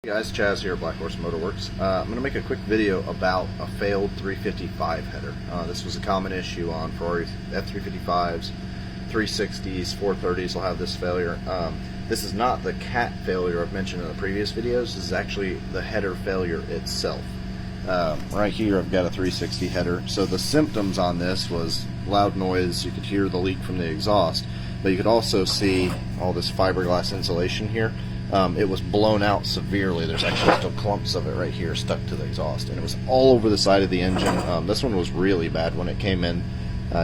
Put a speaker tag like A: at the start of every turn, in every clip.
A: Hey guys, Chaz here at Black Horse Motorworks. I'm going to make a quick video about a failed 355 header. This was a common issue on Ferrari F355s, 360s, 430s will have this failure. This is not the cat failure I've mentioned in the previous videos. This is actually the header failure itself. Right here I've got a 360 header. So the symptoms on this was loud noise. You could hear the leak from the exhaust, but you could also see all this fiberglass insulation here. It was blown out severely. There's actually still clumps of it right here stuck to the exhaust, and it was all over the side of the engine. This one was really bad when it came in.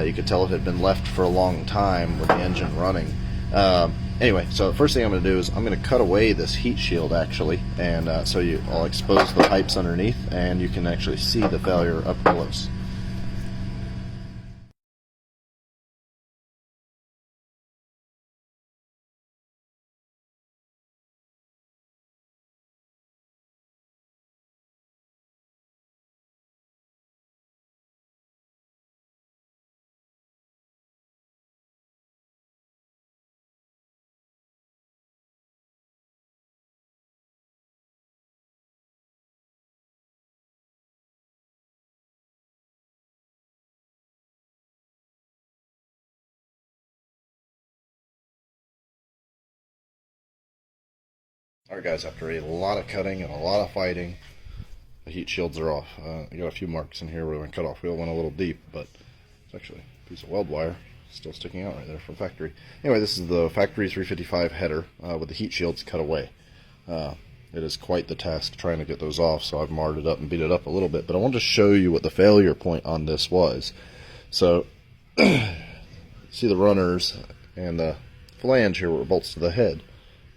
A: You could tell it had been left for a long time with the engine running. Anyway, so the first thing I'm going to do is I'm going to cut away this heat shield actually, and I'll expose the pipes underneath, and you can actually see the failure up close. Alright guys, after a lot of cutting and a lot of fighting, the heat shields are off. I got a few marks in here where my cutoff wheel went a little deep, but it's actually a piece of weld wire still sticking out right there from factory. Anyway, this is the factory 355 header with the heat shields cut away. It is quite the task trying to get those off, so I've marred it up and beat it up a little bit, but I wanted to show you what the failure point on this was. So, see the runners and the flange here where it bolts to the head.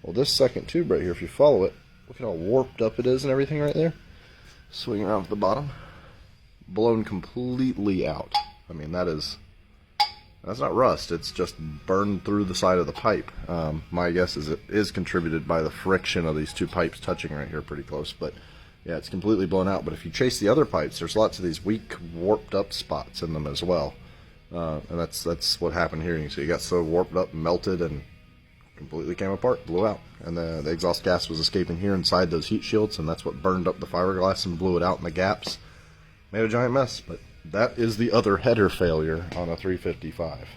A: Well, this second tube right here, if you follow it, look at how warped up it is and everything right there. Swing around to the bottom, blown completely out. I mean, that's not rust, it's just burned through the side of the pipe. My guess is it is contributed by the friction of these two pipes touching right here pretty close, but yeah, it's completely blown out. But if you chase the other pipes, there's lots of these weak, warped up spots in them as well. And that's what happened here. You can see it got so warped up, melted, and completely came apart, blew out, and the exhaust gas was escaping here inside those heat shields, and that's what burned up the fiberglass and blew it out in the gaps. Made a giant mess. But that is the other header failure on a 355.